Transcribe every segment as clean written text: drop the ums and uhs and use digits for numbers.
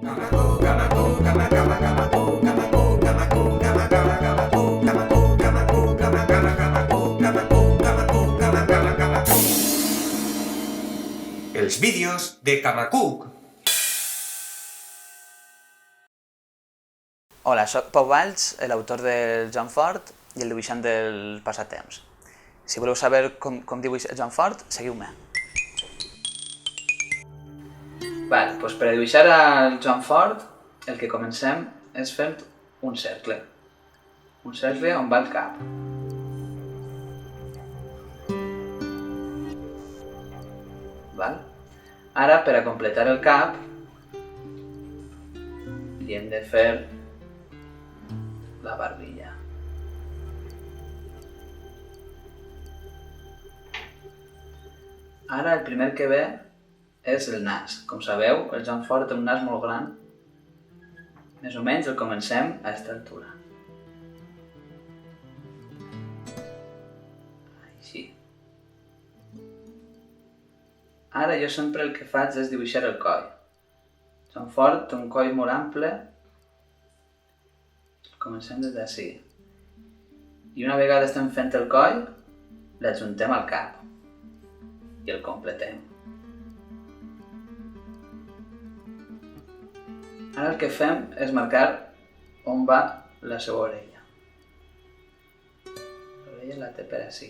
Els vídeos de Camacuc. Hola, soc Pau Valls, l'autor del Joan Fort i el dibuixant del Passatemps. Si voleu saber com dibuixa el Joan Fort, seguiu-me. Doncs per a dibuixar el Joan Fort, el que comencem és fent un cercle. Un cercle on va el cap. Ara, per a completar el cap, li hem de fer la barbilla. Ara el primer que ve és el nas. Com sabeu, el Joan Fort té un nas molt gran. Més o menys el comencem a aquesta altura. Així. Ara jo sempre el que faig és dibuixar el coll. El Joan Fort té un coll molt ample. Comencem des d'ací. I una vegada estem fent el coll, l'adjuntem al cap. I el completem. Ara el que fem és marcar on va la seva orella. L'orella la té per ací.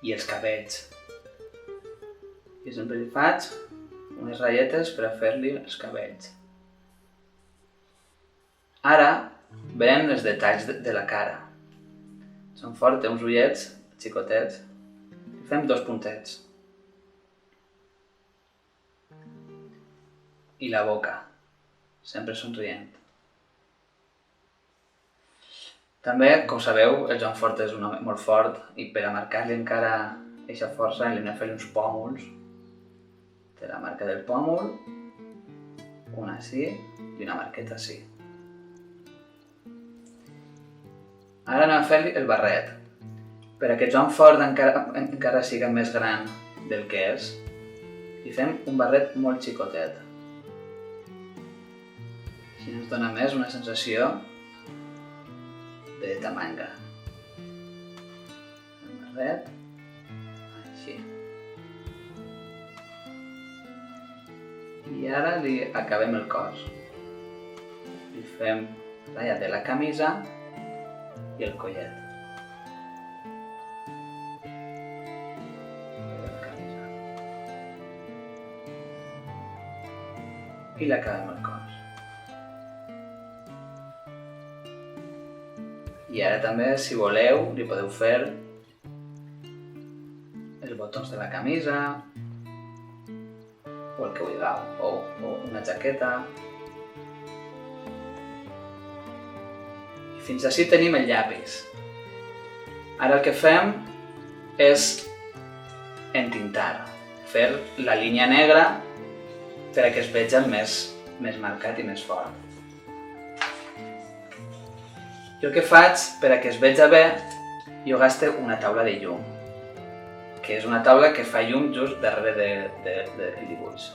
I els cabells. Jo sempre li faig unes ratlletes per a fer-li els cabells. Ara venen els detalls de la cara. Joan Fort té uns ullets xicotets. Li fem 2 puntets. I la boca, sempre somrient. També, com sabeu, el Joan Fort és un home molt fort i per a marcar-li encara aquesta força li hem de fer uns pòmuls. Té la marca del pòmul, una així i una marqueta així. Ara anem a fer-li el barret. Per a que Joan Fort encara siga més gran del que és, li fem un barret molt xicotet. Així ens dona més una sensació de tamanga. El barret, així. I ara li acabem el cos. Li fem talla de la camisa i el collet. I l'acabem el cos. I ara també, si voleu, li podeu fer els botons de la camisa o el que vulgueu, o una jaqueta. I fins ací tenim el llapis. Ara el que fem és entintar, fer la línia negra per a que es vegi més marcat i més fort. Jo el que faig, per a que es vegi bé, jo gasto una taula de llum, que és una taula que fa llum just darrere del dibuix.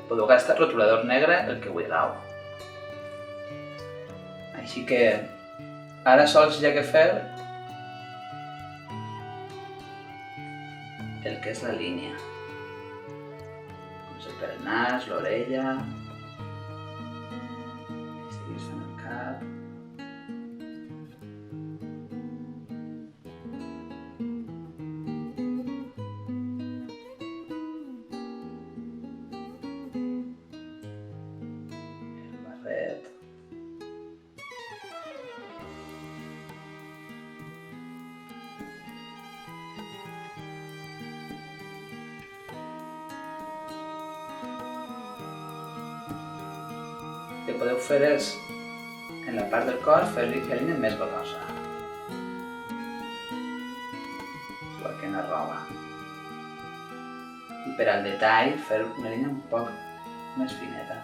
Podeu gastar rotulador negre, el que vulgueu. Així que ara sols hi ha que fer el que és la línia. Per el nas, l'orella, seguir fent el cap. El barret. El que podeu fer és, en la part del cos, fer-li la línia més grossa. Igual que en la roba. I per al detall, fer una línia un poc més fineta.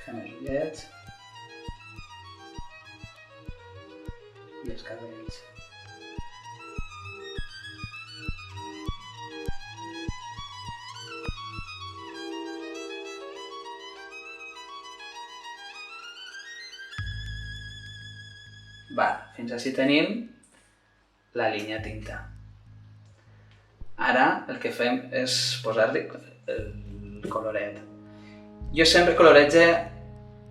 Fem els ullets. i els cabells. Fins així tenim la línia tinta. Ara el que fem és posar-li el coloret. Jo sempre colorege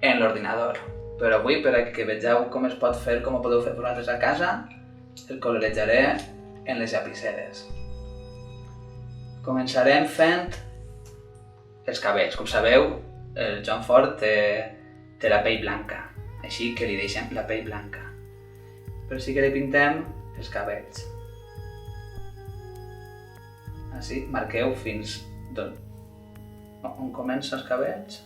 en l'ordinador, però avui, per a que vegeu com es pot fer, com ho podeu fer vosaltres a casa, el colorejaré en les llapiceres. Començarem fent els cabells. Com sabeu, el John Ford té la pell blanca, així que li deixem la pell blanca. Però sí que li pintem els cabells. Així marqueu fins on comença els cabells.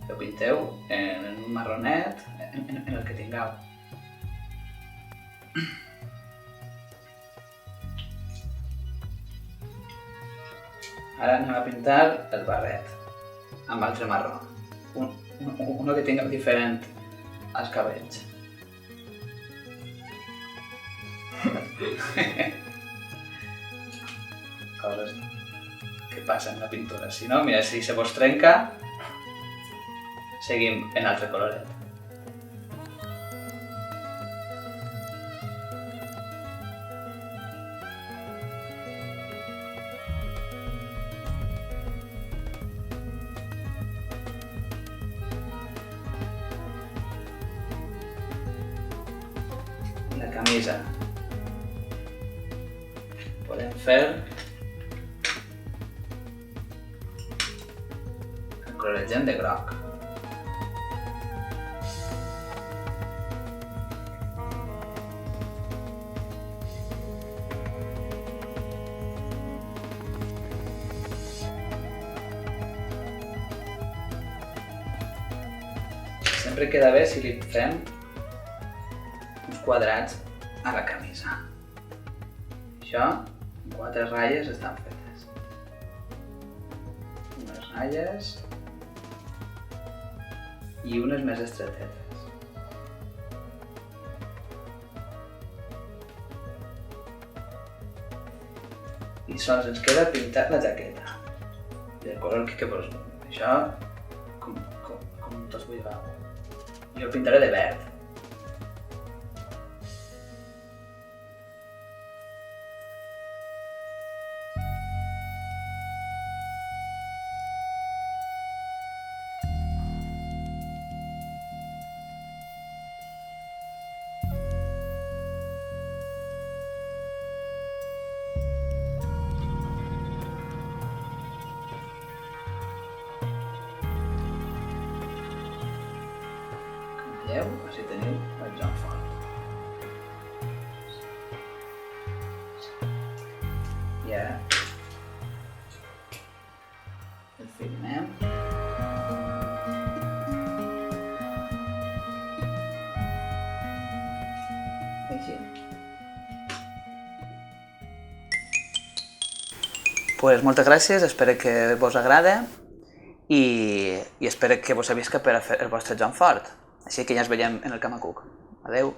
Ho pinteu en un marronet, en el que tingueu. Ara anem a pintar el barret amb altre marró. Uno que tinga diferent als cabells. Coses que passen en la pintura. Si no, mira, si se vos trenca, seguim en altre coloret. La camisa. Podem fer el coloregem de groc. Sempre queda bé si li fem uns quadrats a la camisa. Això, amb 4 ratlles estan fetes. Unes ratlles i unes més estretetes. I sols ens queda pintar la jaqueta. Del color que vos doni. Això, com tots vulgueu. Jo pintaré de verd. Així teniu el John Ford. I ara el firmem. Així. Moltes gràcies, espero que vos agrade i espero que vos servisca per a fer el vostre John Ford. Així que ja ens veiem en el Camacuc. Adeu!